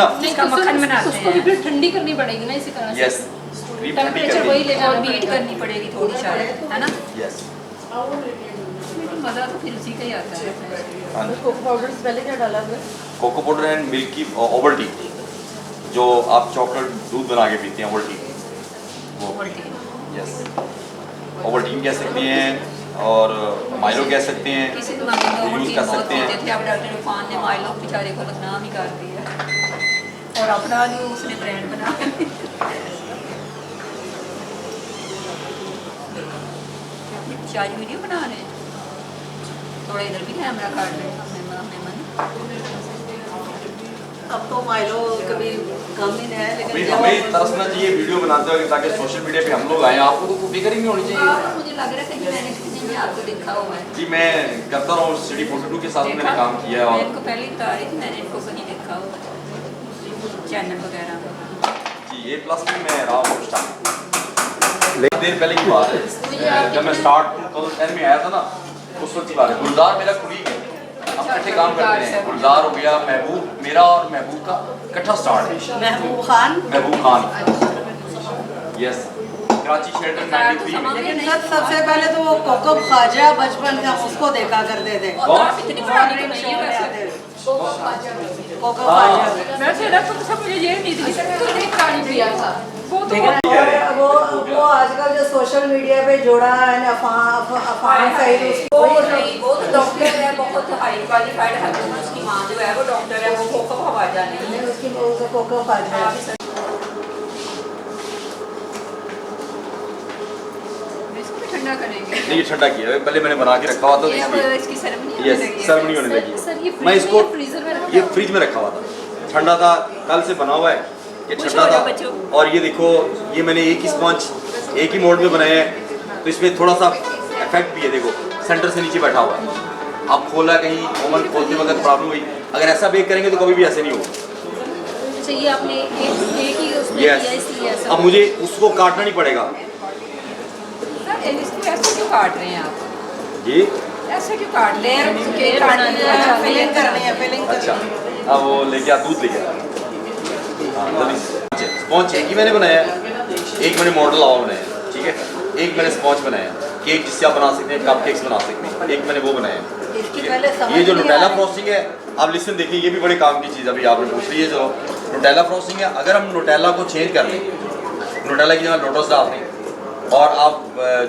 ना। इसका मक्खन बनाते हैं, उसको भी ठंडी करनी पड़ेगी ना इसी तरह से। यस, टेम्परेचर वही लेना और बीट करनी पड़ेगी थोड़ी शायद, है ना। यस। मज़ा तो फिर उसी का ही आता है। हाँ जी। कोको पाउडर से पहले क्या डाला आपने? कोको पाउडर एंड मिल्की ओवल्टी, जो आप चॉकलेट दूध बना के पीते हैं, ओवल्टी, वो। यस, ओवल्टीन कह सकते हैं और माइलो कह सकते हैं, किसी ज़माने में यूज़ ओवल्टीन कर बहुत सकते पीते हैं। थे, अब डॉक्टर इरफान ने माइलो बेचारे को बदनाम ही कर दिया और अपना जो उसने ब्रांड बना शायद वीडियो बना रहे हैं, थोड़ा इधर भी कैमरा काट रहे हैं। अब तो माइलो कभी कम ही नहीं है, अभी लेकिन हमें तरसना चाहिए वीडियो बनाते हुए ताकि सोशल मीडिया पे हम लोग आए, आपको तो कोई फिक्र ही नहीं होनी चाहिए। मुझे लग रहा है कि मैंने किसी ने आपको देखा हुआ है। जी मैं करता रहा हूँ, सिटी 42 के साथ मैंने काम किया है मैं और इनको पहले ही बता रही थी, मैंने इनको कहीं देखा हुआ है चैनल वगैरह में। जी ये प्लस में मैं रहा हूँ उस टाइम, लेकिन देर पहले की बात है, जब मैं स्टार्ट 2010 में आया था ना, उस वक्त की बात है। गुलजार मेरा कुलीग है, हम इकट्ठे काम करते हैं। गुलजार हो गया, महबूब, मेरा और महबूब का इकट्ठा स्टार्ट है। महबूब खान, यस, कराची शेल्टर 93 में। लेकिन सबसे पहले तो वो कोको ख्वाजा बचपन में हम उसको देखा करते थे। और आप इतनी पुरानी तो नहीं है वैसे। कोको ख्वाजा, वैसे रखो तो सब मुझे ये नहीं थी तो देख पानी पिया था वो तो लेकिन वो आजकल जो सोशल मीडिया पे जोड़ा है ना, अफवाहें फैली, वो नहीं, वो तो डॉक्टर है, बहुत हाई क्वालिफाइड है। उसकी माँ जो है वो डॉक्टर है, वो कोको ख्वाजा नहीं है। उसकी कोको ख्वाजा। इसको भी ठंडा करेंगे। नहीं ये ठंडा किया है, पहले मैंने बना के रखा हुआ था ये अब इसलिए। इसकी सेरेमनी होने यस, लगी है। सेरेमनी होने लगी सर, है। ये मैं फ्रिज इसको में फ्रीजर में रखा ये फ्रिज में रखा हुआ था, ठंडा था, कल से बना हुआ है, ये खुश ठंडा हो जाओ था। बच्चों। और ये देखो, ये मैंने एक ही स्पंज एक ही मोड में बनाया है, तो इसमें थोड़ा सा इफेक्ट भी है। देखो सेंटर से नीचे बैठा हुआ है, आप खोला कहीं ओवन खोलते वक्त प्रॉब्लम हुई, अगर ऐसा बेक करेंगे तो कभी भी ऐसे नहीं होगा। अच्छा, ये आपने एक ही उसमें यस, किया इसलिए ऐसा। अब मुझे उसको काटना नहीं पड़ेगा। सर इसको ऐसे क्यों काट रहे हैं आप? जी ऐसे क्यों काट रहे हैं? लेयर बनाने अच्छा, फिलिंग करनी है, फिलिंग अच्छा, करनी है। अब वो लेके आ, दूध लेके आ। हाँ जल्दी। स्पॉन्ज एक ही मैंने बनाया है, एक मैंने मॉडल लावा बनाया है, ठीक है, एक मैंने स्पॉन्ज बनाया है, केक जिससे आप बना सकते हैं, कप केक्स बना सकते हैं, एक मैंने वो बनाया है। इसकी ठीक पहले है, समझ ये जो नहीं नुटेला आ रही। फ्रॉस्टिंग है, आप लिसन देखिए, ये भी बड़े काम की चीज़ अभी आपने पूछ ली है। जो नुटेला फ्रॉस्टिंग है, अगर हम नुटेला को चेंज कर लें, नुटेला की जगह लोटस डाल दें, और आप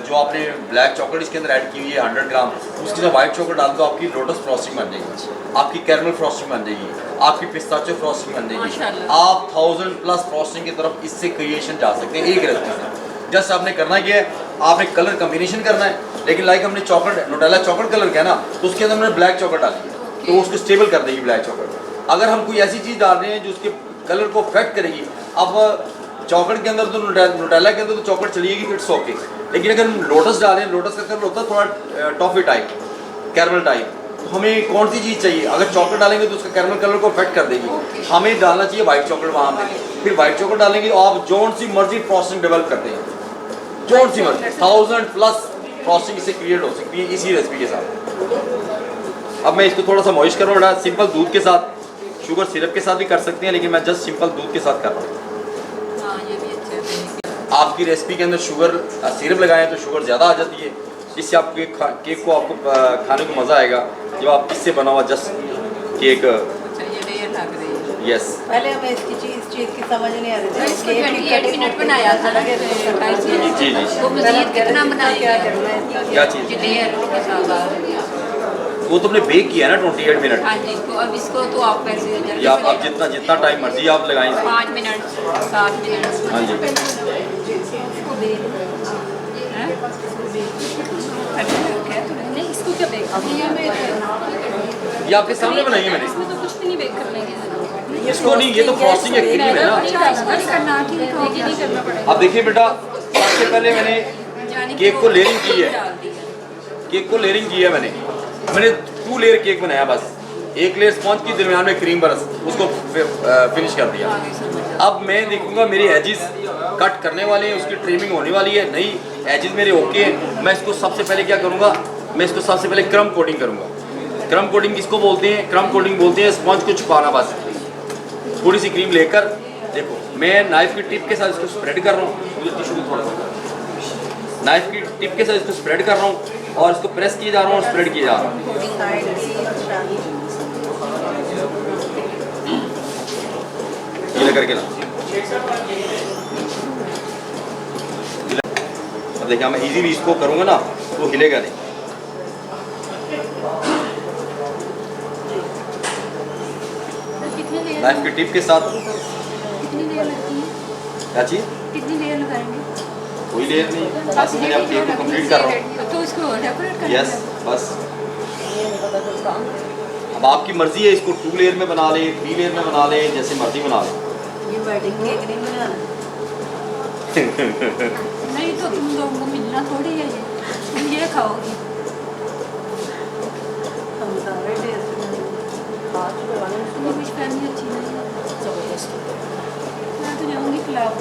जो आपने ब्लैक चॉकलेट इसके अंदर ऐड की हुई है 100 ग्राम, उसके साथ वाइट चॉकलेट डाल दो, आपकी लोटस फ्रॉस्टिंग बन जाएगी, आपकी कैरमल फ्रॉस्टिंग बन जाएगी, आपकी पिस्ताचियो फ्रॉस्टिंग बन जाएगी। माशाल्लाह। आप 1000+ फ्रॉस्टिंग की तरफ इससे क्रिएशन जा सकते हैं एक रेसिपी से। जस्ट आपने करना क्या है, आपने कलर कम्बिनेशन करना है, लेकिन लाइक हमने चॉकलेट नुटेला चॉकलेट कलर किया ना, तो उसके अंदर हमने ब्लैक चॉकलेट डाली है, तो उसको स्टेबल कर देगी ब्लैक चॉकलेट। अगर हम कोई ऐसी चीज़ डाल रहे हैं जो उसके कलर को अफेक्ट करेगी, अब चॉकलेट के अंदर तो नुटेला के अंदर तो चॉकलेट चलिएगी, फिर ओके, लेकिन अगर हम लोटस डाल रहे हैं, लोटस का कलर होता है थोड़ा टॉफी टाइप, कैरमल टाइप, तो हमें कौन सी चीज़ चाहिए? अगर चॉकलेट डालेंगे तो उसका कैरमल कलर को अफेक्ट कर देगी, हमें डालना चाहिए वाइट चॉकलेट वहाँ पे। फिर वाइट चॉकलेट डालेंगे तो आप जोन सी मर्जी फ्रॉस्टिंग डेवलप करते हैं, जोन सी मर्जी 1000+ फ्रॉस्टिंग इससे क्रिएट हो सकती है इसी रेसिपी के साथ। अब मैं इसको थोड़ा सा मॉइस्ट कर रहा हूँ, सिंपल दूध के साथ, शुगर सिरप के साथ भी कर सकते हैं, लेकिन मैं जस्ट सिंपल दूध के साथ कर रहा हूँ। हाँ ये भी अच्छा है। आपकी रेसिपी के अंदर शुगर सिरप लगाएं तो शुगर ज़्यादा आ जाती है, जिससे आपके केक को आपको खाने को मज़ा आएगा जब आप इससे बना हुआ जस्ट केक। अच्छा ये लेयर लग रही है। यस, पहले हमें इसकी चीज़ की समझ नहीं आ रही थी। इसको 28 मिनट बनाया था ना, 28 मिनट। जी जी। वो मज़ीद कितना बनाएंगे? क्या करना है? क्या चीज़? ये लेयर के साथ। वो तुमने बेक किया है ना 28 मिनट, हाँ जी, तो अब इसको तो आप वैसे जल्दी या आप जितना टाइम मर्जी आप लगाएं। 5 मिनट 7 मिनट। हाँ जी, हैं? अच्छा रखा है तुमने? नहीं, इसको क्या बेक करना है? ये आपके सामने बनाई है मैंने, इसमें तो कुछ भी नहीं बेक करने की जरूरत। इसको नहीं, ये तो फ्रॉस्टिंग है, क्रीम है ना। अच्छा इसको नहीं करना, ठीक हो बेक ही गया। नहीं करना पड़ेगा। अब देखिए बेटा, सबसे पहले मैंने यानी केक को लेयरिंग की है, डाल दी है। केक को लेयरिंग की है मैंने 2 लेयर केक बनाया, बस एक लेयर स्पॉन्ज की दरमियान में क्रीम बरस, उसको फिनिश कर दिया। अब मैं देखूंगा मेरे एजिस कट करने वाले हैं, उसकी ट्रिमिंग होने वाली है, नहीं एजिस मेरे ओके हैं, मैं इसको सबसे पहले क्या करूंगा, मैं इसको सबसे पहले क्रम कोटिंग करूंगा। क्रम कोटिंग किसको बोलते हैं? क्रम कोटिंग बोलते हैं स्पॉन्ज को छुपाना, बस थोड़ी सी क्रीम लेकर देखो, मैं नाइफ की टिप के साथ इसको स्प्रेड कर रहा हूँ, मुझे टिश्यू को थोड़ा सा नाइफ की टिप के साथ इसको स्प्रेड कर रहा हूँ और इसको प्रेस किए जा रहा हूँ और स्प्रेड किए जा रहा हूँ। ये लेकर के ना, अब देखिए मैं इजीली इसको करूँगा ना तो हिलेगा नहीं। कितने लेयर नाइफ की टिप के साथ कितनी लेयर लगती है? क्या चीज़, कितनी लेयर लगाएंगे? कोई लेयर नहीं, बस मैंने अब केक को कंप्लीट कर रहा हूँ। तो इसको डेकोरेट करना यस बस, अब आपकी मर्जी है, इसको 2 लेयर में बना ले, 3 लेयर में बना ले, जैसे मर्जी बना ले। ये वेडिंग केक नहीं बनाना। नहीं तो तुम लोगों को मिलना थोड़ी है ये, तुम ये खाओगी। हम सारे टेस्ट तुम्हें कुछ करनी अच्छी नहीं है। मैं तो जाऊँगी क्लब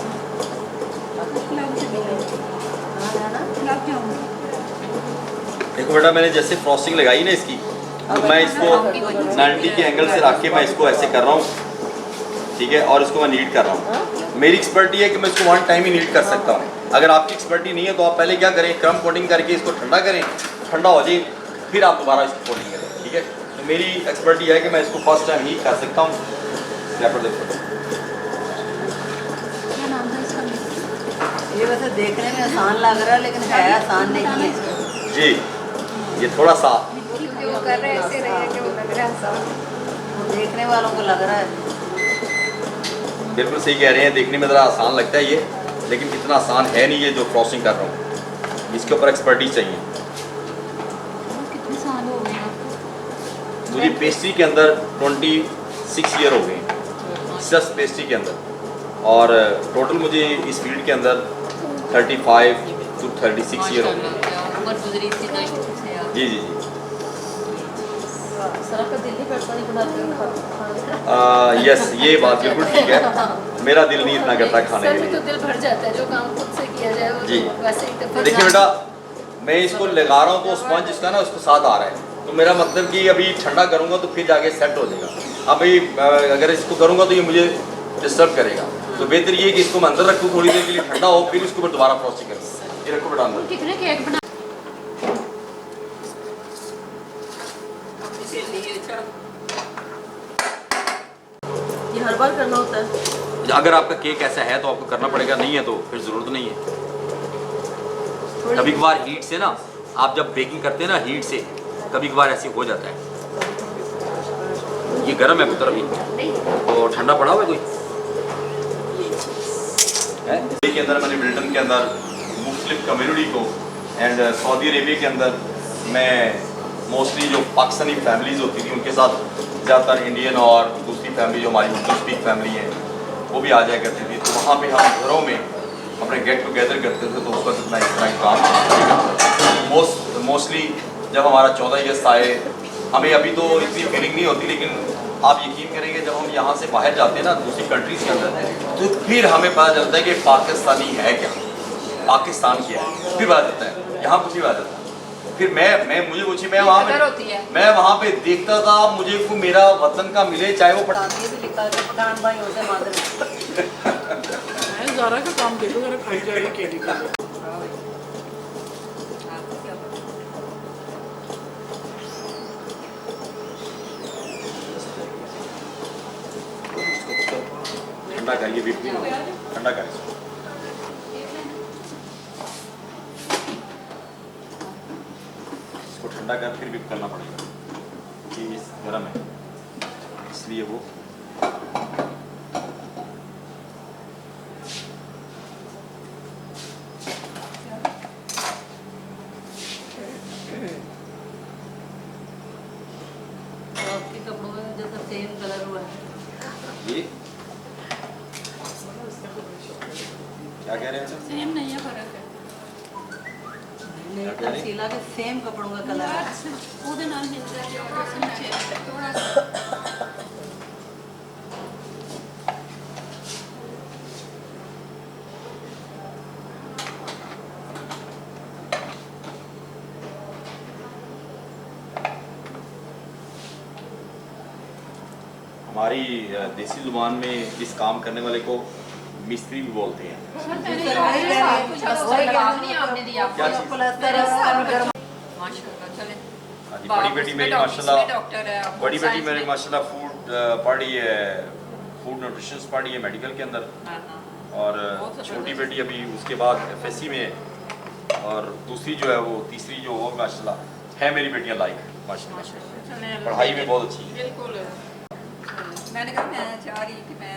से मिलेंगे, क्लब जाऊँगी। देखो बेटा, मैंने जैसे फ्रॉस्टिंग लगाई ना इसकी, तो मैं इसको 90 के एंगल से रख के मैं इसको ऐसे कर रहा हूँ, ठीक है, और इसको मैं नीट कर रहा हूँ। मेरी एक्सपर्टी है कि मैं इसको 1 टाइम ही नीट कर सकता हूँ। अगर आपकी एक्सपर्टी नहीं है तो आप पहले क्या करें, क्रम कोटिंग करके इसको ठंडा करें, ठंडा हो जाए फिर आप दोबारा इसको कोटिंग करें, ठीक है। तो मेरी एक्सपर्टी है कि मैं इसको फर्स्ट टाइम ही कर सकता हूँ। क्या नाम था इसका? ये वैसे देखने में आसान लग रहा है लेकिन है आसान नहीं है। जी, ये थोड़ा सा वो कर रहे ऐसे रहे कि वो लग रहा है आसान। देखने वालों को लग रहा है। बिल्कुल सही कह रहे हैं, देखने में ज़रा आसान लगता है ये, लेकिन इतना आसान है नहीं ये जो फ्रॉस्टिंग कर रहा हूँ। इसके ऊपर एक्सपर्टीज चाहिए। कितने साल हो गए आपको? मुझे पेस्ट्री के अंदर 26 ईयर हो गए, सिर्फ पेस्ट्री के अंदर, और टोटल मुझे इस फील्ड के अंदर 35 to 36 ईयर हो गए। उम्र गुजरी थी ना से आप। जी जी जी। सर आपका दिल नहीं करता नहीं बनाते यस, ये बात बिल्कुल ठीक है, मेरा दिल नहीं इतना करता खाने सर के भी तो लिए। दिल भर जाता है जो काम खुद से किया जाए वो जी। तो वैसे ही तो देखिए बेटा, मैं इसको लगा रहा हूँ तो स्पंज इसका ना उसको साथ आ रहा है, तो मेरा मतलब कि अभी ठंडा करूँगा तो फिर जाके सेट हो जाएगा। अभी अगर इसको करूँगा तो ये मुझे डिस्टर्ब करेगा, तो बेहतर ये है कि इसको मैं अंदर रखूँ थोड़ी देर के लिए, ठंडा हो, फिर इसको मैं दोबारा फ्रॉस्टिंग करूँ। ये रखो बेटा अंदर। कितने केक बना? ये हर बार करना होता है। अगर आपका केक ऐसा है तो आपको करना पड़ेगा, नहीं है तो फिर ज़रूरत नहीं है। कभी कभार हीट से ना, आप जब बेकिंग करते हैं ना हीट से, कभी कभार ऐसे हो जाता है। ये गर्म है पुत्र अभी, तो ठंडा पड़ा हुआ है कोई है? के अंदर मैंने मिल्टन के अंदर मुख्तलिफ कम्युनिटी को एंड सऊदी अरेबिया के अंदर मैं मोस्टली जो पाकिस्तानी फैमिलीज़ होती थी उनके साथ ज़्यादातर इंडियन और दूसरी फैमिली जो हमारी उर्दू स्पीक फैमिली है वो भी आ जाया करती थी। तो वहाँ पे हम घरों में अपने गेट टुगेदर करते थे, तो उस वक्त इतना इस तरह काम मोस्टली जब हमारा 14 अगस्त आए, हमें अभी तो इतनी फीलिंग नहीं होती, लेकिन आप यकीन करेंगे जब हम यहाँ से बाहर जाते हैं ना दूसरी कंट्रीज़ के अंदर, तो फिर हमें पता चलता है कि पाकिस्तानी है क्या, पाकिस्तान क्या है, फिर पता चलता है। यहाँ कुछ नहीं पता चलता। फिर मुझे पूछी, मैं वहाँ पे देखता था, मुझे को मेरा वतन का मिले, चाहे वो ये भी लिखा है पठान भाई होते मादर। ज़ारा का काम देखो जरा, खाई जाएगी केली का। ठंडा करिए, बिल्कुल ठंडा करिए। इसको ठंडा कर फिर भी करना पड़ेगा, कि गर्म है इसलिए वो आपके कपड़ों में जैसा सेम कलर हुआ है। ये क्या कह रहे हैं सर? सेम नहीं है, फर्क है। शीला के सेम कपड़ों का कलर है। ਉਹਦੇ ਨਾਲ ਮਿਲਦਾ ਹੈ और नीचे थोड़ा सा हमारी देसी जुबान में इस काम करने वाले को मिस्त्री भी बोलते हैं। कुछ जवाब नहीं आपने दिया क्या चीज़? प्लास्टर माशाल्लाह। चले हाँ जी, बड़ी बेटी मेरी माशाल्लाह, डॉक्टर है, बड़ी बेटी मेरी माशाल्लाह फूड पढ़ रही है, फूड न्यूट्रिशन पढ़ रही है मेडिकल के अंदर, और बहुत छोटी बेटी अभी उसके बाद FSC में है, और दूसरी जो है वो तीसरी जो हो माशाल्लाह है मेरी बेटियां लाइक माशाल्लाह, पढ़ाई में बहुत अच्छी है। बिल्कुल मैंने कहा मैं चाह रही कि मैं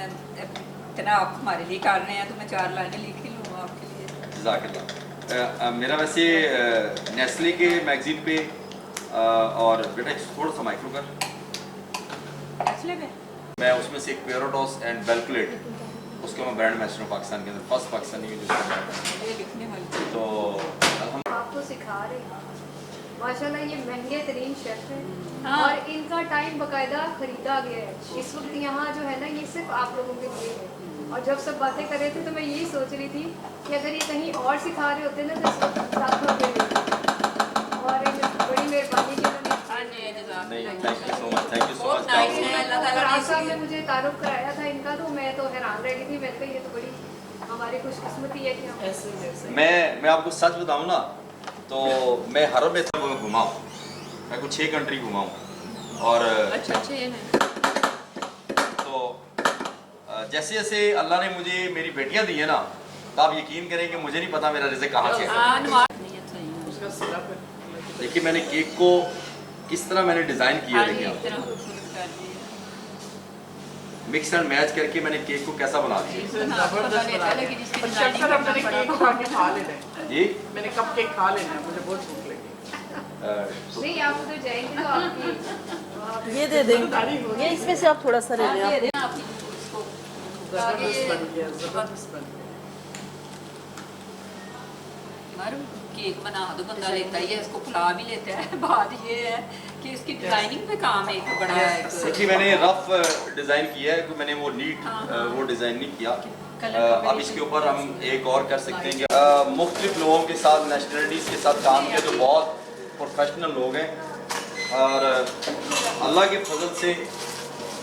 इतना आप हमारे लिए कर रहे हैं तो मैं 4 लाइनें लिख ही लूँगा आपके लिए। जज़ाकल्लाह। मेरा वैसे नेस्ले के मैगज़ीन पे और बेटा थोड़ा सा माइक्रो कर, नेस्ले में मैं उसमें से एक पेरोडोस एंड बेलकुलेट, उसका मैं ब्रांड एम्बेसडर हूँ पाकिस्तान के अंदर, फर्स्ट पाकिस्तानी जो उसका brand है। ये लिखने वाली तो अल्हम्दुलिल्लाह आपको सिखा रहे हैं माशाल्लाह। ये महंगे तरीन शेफ हैं हाँ। और इनका टाइम बकायदा खरीदा गया है। इस वक्त यहाँ जो है ना ये सिर्फ आप लोगों के लिए है। और जब सब बातें कर रहे थे तो मैं यही सोच रही थी कि अगर ये कहीं और सिखा रहे होते ना तो इस वक्त लाखों रुपये लेते। और बड़ी मेहरबानी की उन्होंने नहीं, thank you so much, thank you so बहुत मच। नाइस है, अल्लाह ताला राज ने साहब ने मुझे तारुफ कराया था इनका, तो मैं तो हैरान रह गई थी। मैंने कहा ये तो बड़ी हमारी खुशकिस्मती है कि हम ऐसे जैसे मैं आपको सच बताऊँ ना, तो मैं हर में घुमा हूँ, मैं कुछ 6 कंट्री घुमा हूँ, और अच्छा ये है। तो जैसे जैसे अल्लाह ने मुझे मेरी बेटियां दी है ना, तो आप यकीन करें कि मुझे नहीं पता मेरा रिज़्क कहाँ से है। नमाज नहीं अच्छा ही है। उसका सिरप देखिए मैंने केक को किस तरह मैंने डिज़ाइन किया है, हाँ जी, देखिए इस तरह खूबसूरत कर दी है। मिक्स एंड मैच करके मैंने केक को कैसा बना दिया। चीज़ हाँ, जबरदस्त पता नहीं बना था, है। लेकिन इसकी पर डिजाइनिंग शेफ साहब मैंने करना केक पड़ा। खा के खा लेना है। जी मैंने कप केक खा लेना है, मुझे बहुत भूख लगी। तो नहीं आप उधर जाएंगे तो आपकी ये दे देंगे, तारीफ होगी। ये इसमें से आप थोड़ा सा ले लें। ये आप देना आप इसको। जबरदस्त बन गया, जबरदस्त बन गया। यार केक बना दो, बंदा लेता ही है, इसको फुला भी लेता है। बात ये है कि इसकी डिजाइनिंग पे काम एक बड़ा है। देखिए मैंने रफ डिज़ाइन किया है, कि मैंने वो नीट वो डिज़ाइन नहीं किया। अब इसके ऊपर हम एक और कर सकते हैं कि मुख्तलिफ लोगों के साथ, नेशनलिटीज़ के साथ काम किया, जो बहुत प्रोफेशनल लोग हैं, और अल्लाह के फजल से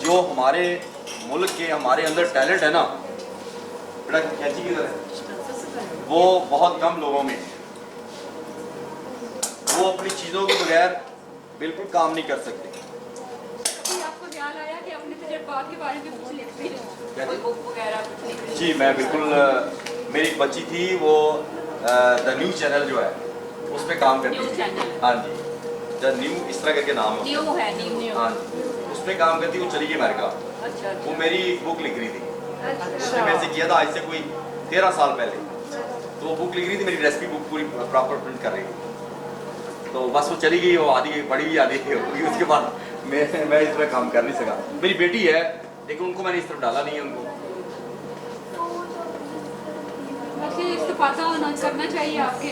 जो हमारे मुल्क के हमारे अंदर टैलेंट है ना, बेटा कैची किधर है, वो बहुत कम लोगों में है। वो अपनी चीज़ों के बगैर बिल्कुल काम नहीं कर सकते। अभी आपको ख्याल आया कि अपने तजुर्बात के बारे में कुछ लिख भी लो, क्या कोई चीज़? बुक वगैरह कुछ लिख लो। जी मैं बिल्कुल, मेरी एक बच्ची थी वो द न्यू चैनल जो है उस पर काम करती न्यू थी। चैनल। हाँ जी, द न्यू इस तरह करके नाम है न्यू उसका। है न्यू। हाँ जी, उस पर काम करती, वो चली गई अमेरिका। अच्छा वो मेरी बुक लिख रही थी, अच्छा उसने मेरे से किया था आज से कोई 13 साल पहले। तो वो बुक लिख रही थी, मेरी रेसिपी बुक पूरी प्रॉपर प्रिंट कर रही थी। तो बस वो चली गई, वो आधी पढ़ी भी आधी थी, उसके बाद मैं इस तरह काम कर नहीं सका। मेरी बेटी है, लेकिन उनको मैंने इस तरफ डाला नहीं है उनको। वैसे इस्तेफादा होना करना चाहिए आपके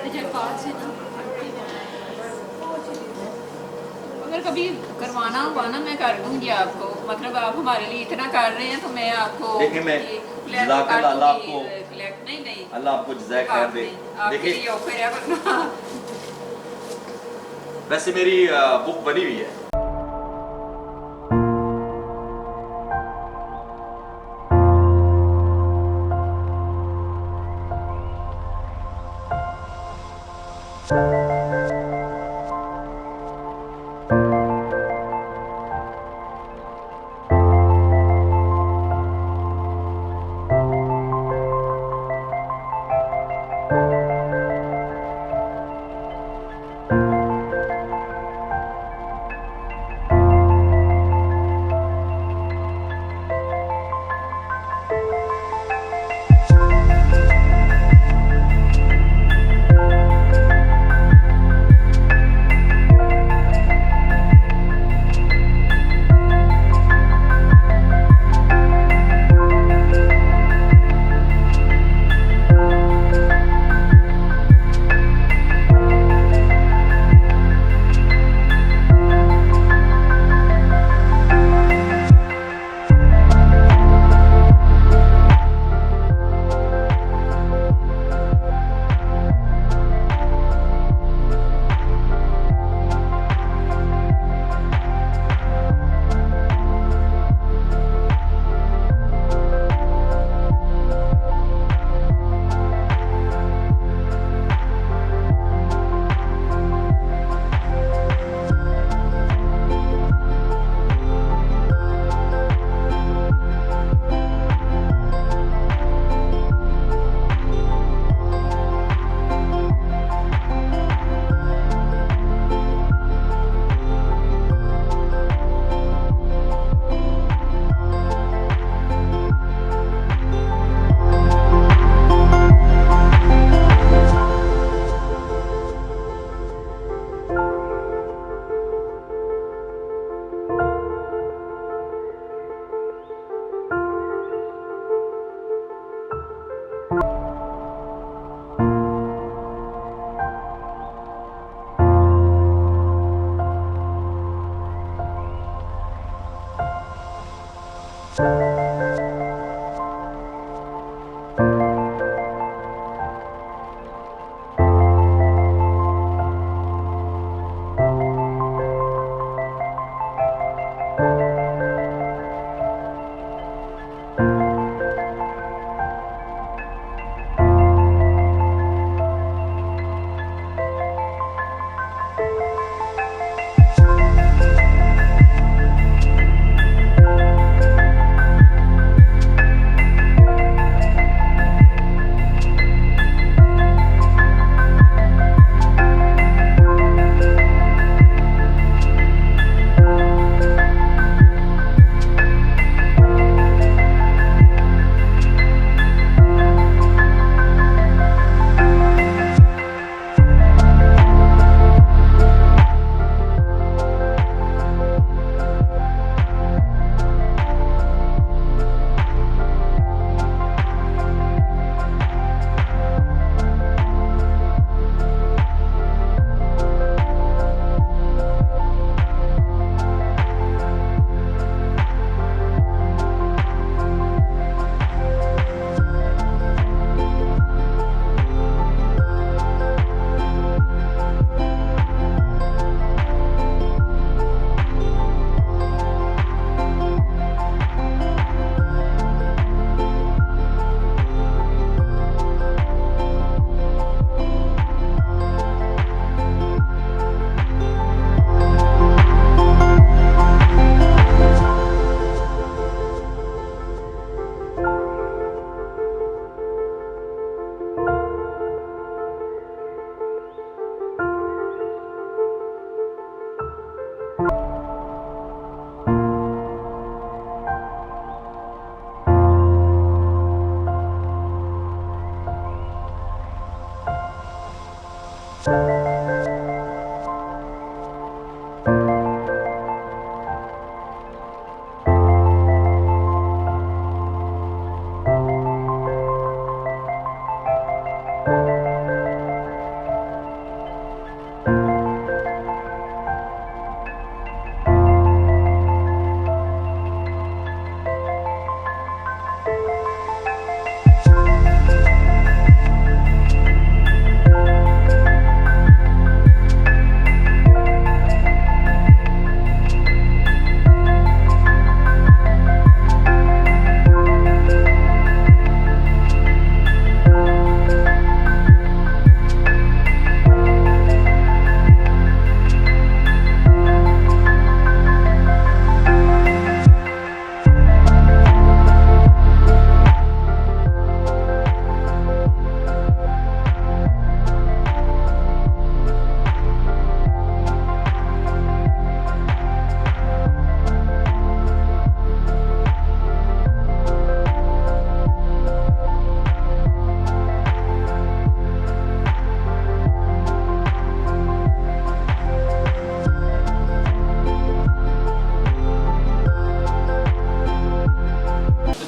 तजुर्बात से ना। अगर कभी करवाना हुआ ना मैं कर दूंगी आपको, मतलब आप हमारे लिए इतना कर रहे हैं तो मैं आपको देखिए, मैं ये जज़ाकल्लाह, अल्लाह आपको नहीं नहीं अल्लाह आपको जज़ाक खैर दे। आपके देखिए लिए ऑफर है वरना वैसे मेरी बुक बनी हुई है,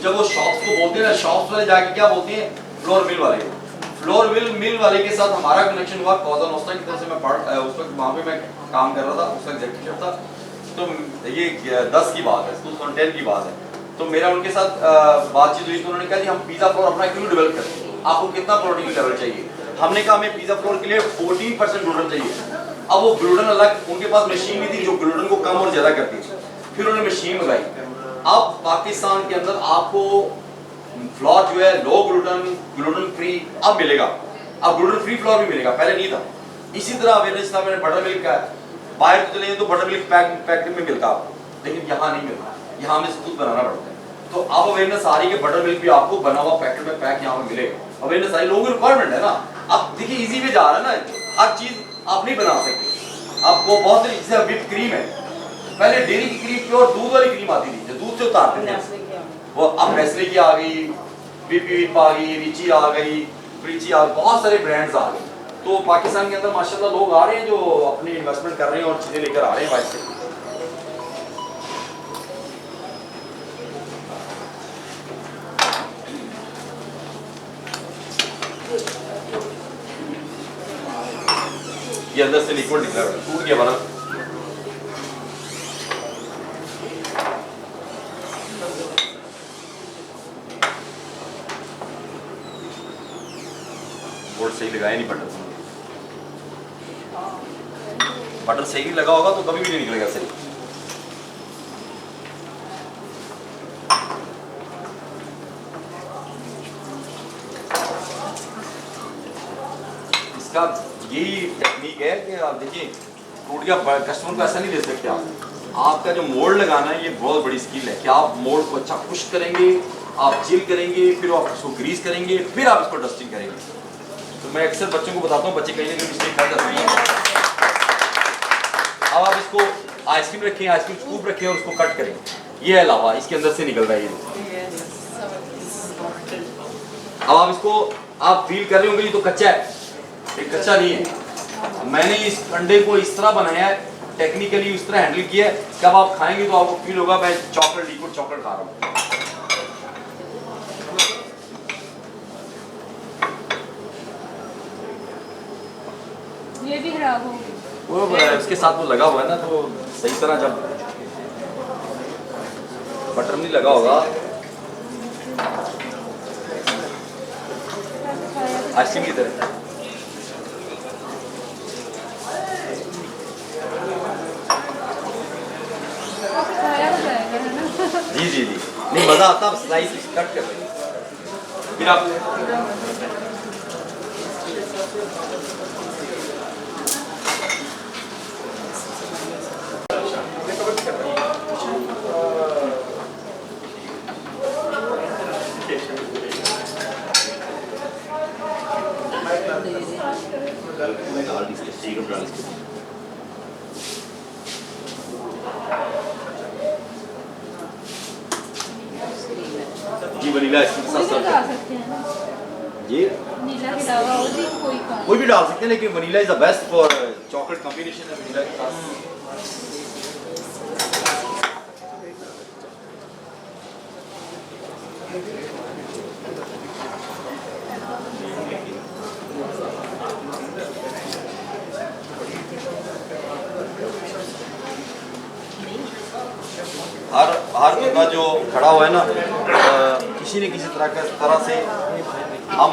जब वो शॉप्स को बोलते हैं ना, शॉप्स वाले जाके क्या बोलते हैं, फ्लोर मिल वाले। फ्लोर मिल वाले के साथ हमारा कनेक्शन हुआ कॉजा नोस्टा की तरफ से। मैं उस वक्त वहाँ पे मैं काम कर रहा था, उस वक्त एग्जीक्यूटिव था। तो ये 10 की बात है, 2010 की बात है। तो मेरा उनके साथ बातचीत हुई, तो उन्होंने कहा जी हम पिज़्ज़ा फ्लोर अपना क्यों डेवलप करें, आपको कितना प्रोटीन लेवल चाहिए। हमने कहा हमें पिज़्ज़ा फ्लोर के लिए 14% ग्लूटेन चाहिए। अब वो ग्लूटेन अलग, उनके पास मशीन नहीं थी जो ग्लूटेन को कम और ज़्यादा करती थी। फिर उन्होंने मशीन मंगाई। अब पाकिस्तान के अंदर आपको फ्लोर जो है लो ग्लूटेन फ्री अब मिलेगा। अब ग्लूटेन फ्री फ्लोर भी मिलेगा, पहले नहीं था। इसी तरह अवेयरनेस था। मैंने बटर मिल्क का बाहर तो चले तो बटर मिल्क पैकेट में मिलता आपको, लेकिन यहाँ नहीं मिलता, यहाँ हमें खुद बनाना पड़ता है। तो अब अवेयरनेस आ रही है कि बटर मिल्क भी आपको बना हुआ पैकेट में पैक यहाँ पे मिलेगा। अवेयरनेस आई, लोगों की रिक्वायरमेंट है ना। अब देखिए इजी वे जा रहा है ना, हर चीज आप नहीं बना सकते। आपको बहुत सारी चीजें, व्हिप क्रीम है, पहले डेयरी की क्रीम प्योर दूध वाली क्रीम आती थी जो दूध से उतारते थे, वो अब नेस्ले की आ गई, विप आ गई, रिची आ गई, ब्रिची आ गई, बहुत सारे ब्रांड्स आ गए। तो पाकिस्तान के अंदर माशाल्लाह लोग आ रहे हैं जो अपनी इन्वेस्टमेंट कर रहे हैं और चीजें लेकर आ रहे हैं बाहर से। ये अंदर से लिक्विड निकला है, टूट गया बना। बोल्ट सही लगाया नहीं बटर सही नहीं लगा होगा तो कभी भी नहीं निकलेगा सही। इसका यही टेक्निक है कि आप देखिए टूट गया, कस्टमर को ऐसा नहीं दे सकते आप। आपका जो मोल्ड लगाना है ये बहुत बड़ी स्किल है कि आप मोल्ड को अच्छा पुश करेंगे, आप चिल करेंगे, फिर आप उसको ग्रीस करेंगे, फिर आप इसको डस्टिंग करेंगे। तो मैं अक्सर बच्चों को बताता हूँ, बच्चे कहीं ना कहीं मिस्टेक कर जाते हैं। अब आप इसको आइसक्रीम रखें, आइसक्रीम स्कूप रखें और उसको कट करें, ये है लावा इसके अंदर से निकल रहा है ये। अब आप इसको आप फील कर रहे होंगे ये तो कच्चा है, ये कच्चा नहीं है। मैंने इस अंडे को इस तरह बनाया है, टेक्निकली इस तरह हैंडल किया है कि अब आप खाएंगे तो आपको फील होगा मैं चॉकलेट लिक्विड चॉकलेट खा रहा हूँ। ये भी खराब हो वो इसके साथ वो लगा हुआ है ना, तो सही तरह जब बटर नहीं लगा होगा आइसक्रीम की तरह। खाया हो जाएगा, है ना? जी जी जी, नहीं मज़ा आता आप स्लाइस कट कर देंगे फिर आप जी वनीला आइसक्रीम के साथ सर्व डाल सकते हैं ना, ये नीला के अलावा और भी कोई काम। कोई भी डाल सकते हैं, लेकिन vanilla is the best for chocolate combination है वनीला के साथ। हर बंदा जो खड़ा हुआ है ना, किसी न किसी तरह से हम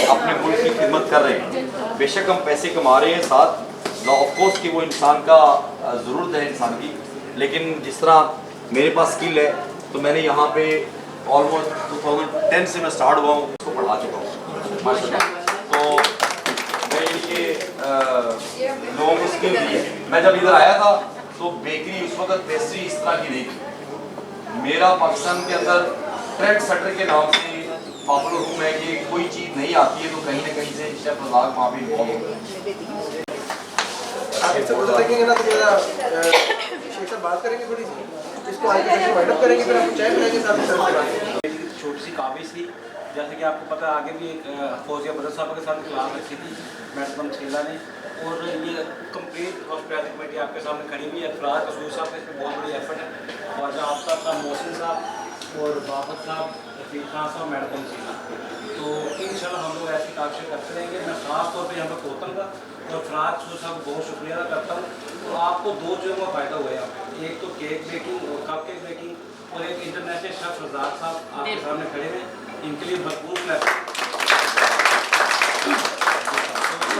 अपने मुल्क की खिदमत कर रहे हैं। बेशक हम पैसे कमा रहे हैं साथ, ऑफ कोर्स कि वो इंसान का ज़रूरत है इंसान की, लेकिन जिस तरह मेरे पास स्किल है तो मैंने यहाँ पे ऑलमोस्ट 2010 से मैं स्टार्ट हुआ हूँ, उसको पढ़ा चुका हूँ माशाल्लाह। तो मैं इनके लोगों को स्किल दी है। मैं जब इधर आया था तो बेकरी उस वक्त पेस्ट्री इस तरह की नहीं थी। मेरा पाकिस्तान के अंदर ट्रेंड सेटर के नाम से पॉपुलर हूँ मैं कि कोई चीज़ नहीं आती है तो कहीं ना कहीं से शेफ रज़ाक वहाँ भी इन्वॉल्व हो गए। आप इनसे फोटो देखेंगे ना तो मेरा शेख साहब बात करेंगे थोड़ी सी, इसको आगे कैसे वाइंड अप करेंगे, फिर आपको चाय बनाएंगे साथ में सर्व कराएंगे। छोटी सी काबिज थी, जैसे कि आपको पता है आगे भी एक फौजिया बदर साहब के साथ क्लास रखी थी मैडम शीला ने, और ये कंप्लीट हॉस्पिटैलिटी कमेटी आपके सामने खड़ी हुई है। फराज कसूर साहब का इसमें बहुत बड़ी एफर्ट है, ख्वाजा आफ्ताब साहब, मोहसिन साहब और बाबर साहब, रफीक खान साहब, मैडम शीला। तो इंशाल्लाह हम लोग ऐसी काविशें करते रहेंगे। मैं ख़ास तौर पर यहाँ पर गौतम का और फराज कसूर साहब को बहुत शुक्रिया अदा करता हूँ। तो आपको दो चीज़ों का फ़ायदा हुआ है यहाँ पे, एक तो केक बेकिंग और कप केक बेकिंग, और एक इंटरनेशनल शेफ रज़ाक साहब आपके सामने खड़े हैं, इनके लिए भरपूर क्लास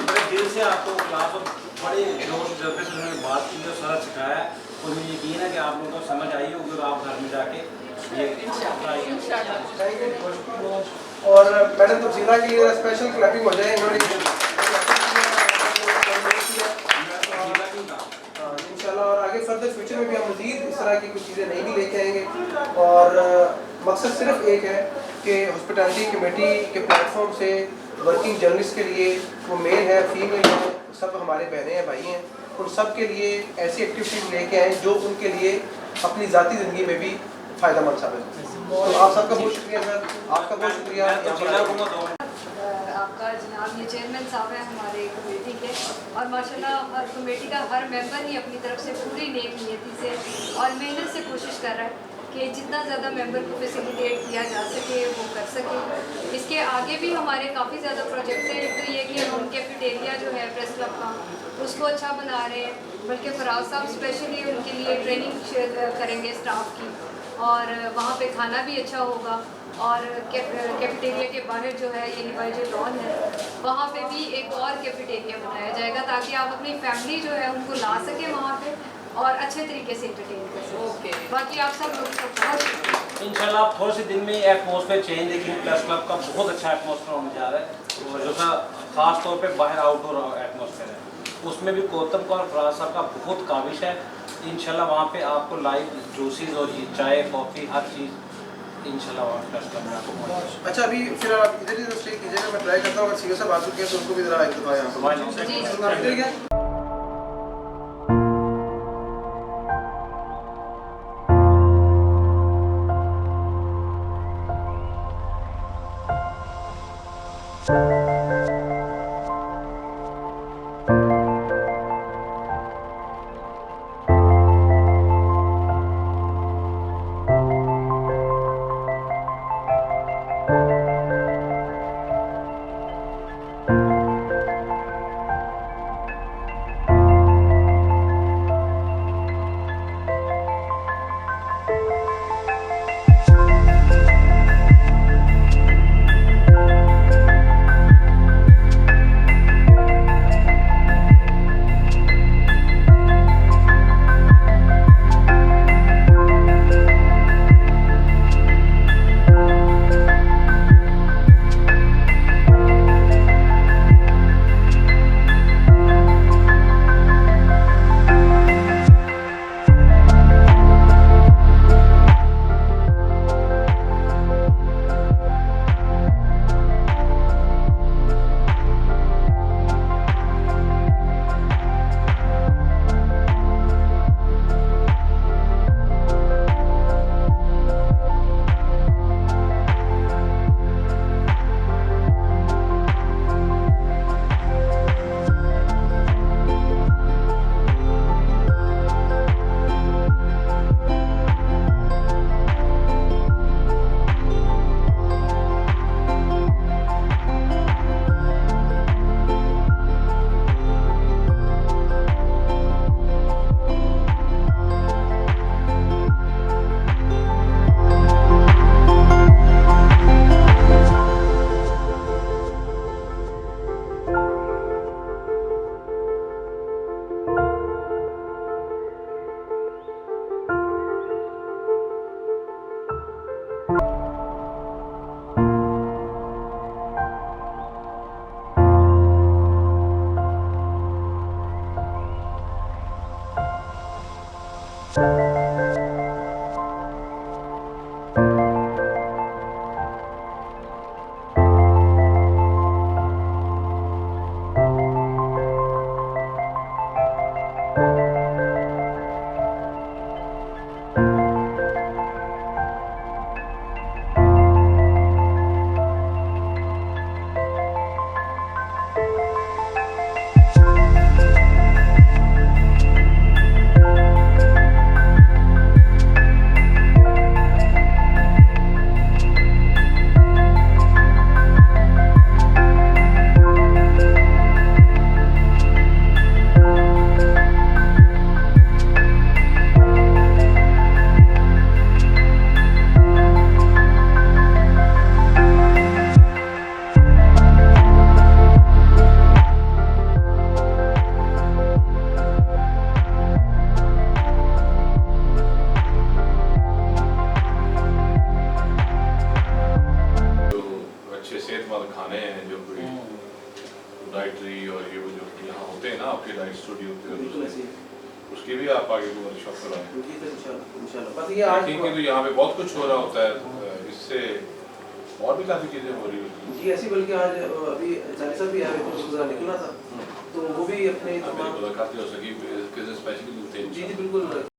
बड़े दिल से आपको क्लास और बड़े जोश जज्बे से उन्होंने बात की और सारा सिखाया है, और मुझे यकीन है कि आप लोगों को समझ आई होगी और आप घर में जाके ये और मैडम तफसीला के लिए स्पेशल क्लैपिंग हो जाए इन्होंने इंशाल्लाह। और आगे फर्दर फ्यूचर में भी हम मज़ीद इस तरह की कुछ चीज़ें नई भी लेके आएंगे, और मकसद सिर्फ एक है कि हॉस्पिटैलिटी कमेटी के प्लेटफॉर्म से वर्किंग जर्नलिस्ट के लिए, वो मेल है फीमेल है, सब हमारे बहनें हैं भाई हैं, उन सब के लिए ऐसी एक्टिविटीज़ लेके आएँ जो उनके लिए अपनी ज़ाती ज़िंदगी में भी फ़ायदेमंद साबित हो। तो आप सबका बहुत शुक्रिया सर, आपका बहुत शुक्रिया। आपका जनाब ये चेयरमैन साहब हैं हमारे कमेटी के, और माशाल्लाह हर कमेटी का हर मेंबर ही अपनी तरफ से पूरी नेक नियति से और मेहनत से कोशिश कर रहा है कि कि जितना ज़्यादा मेंबर को फैसिलिटेट किया जा सके वो कर सके। इसके आगे भी हमारे काफ़ी ज़्यादा प्रोजेक्ट्स हैं। एक तो ये कि हम कैफेटेरिया जो है प्रेस क्लब का उसको अच्छा बना रहे हैं, बल्कि फराज साहब स्पेशली उनके लिए ट्रेनिंग करेंगे स्टाफ की, और वहाँ पे खाना भी अच्छा होगा। और कैफेटेरिया के बाहर जो है ये निवाजी लॉन है, वहाँ पे भी एक और कैफेटेरिया बनाया जाएगा ताकि आप अपनी फैमिली जो है उनको ला सकें वहाँ पे और अच्छे तरीके से इंटरटेन कर सकें। ओके। बाकी आप सब लोग को बहुत इंशाल्लाह आप थोड़े से दिन में एटमॉस्फेयर चेंज देखेंगे। प्रेस क्लब का बहुत अच्छा एटमॉस्फेयर होने जा रहा है, और जो सा खास तौर पे बाहर आउटडोर एटमॉस्फेयर है, उसमें भी गौतम का और फराज साहब का बहुत काबिश है। इंशाल्लाह वहाँ पे आपको लाइव जूसेस और ये चाय कॉफ़ी हर चीज़ इंशाल्लाह वहाँ प्रेस क्लब में आपको पहुँच। अच्छा, अभी फिर आप इधर ही स्टे कीजिएगा, मैं ट्राई करता हूँ अगर सीओ साहब आ चुके हैं तो उनको भी जरा एक दफ़ा यहाँ पर जी। ठीक है। डाइटरी और ये वो जो यहाँ होते हैं ना आपके डाइट स्टूडियो पे, उसकी भी आप आगे को वर्कशॉप कराएं। क्योंकि तो यहाँ पे बहुत कुछ हो रहा होता है, इससे और भी काफ़ी चीज़ें हो रही होती हैं जी। ऐसी बल्कि आज अभी जानी साहब भी आए, कुछ गुजरा निकला था, तो वो भी अपने मुलाकात हो सकी, स्पेशली जी बिल्कुल।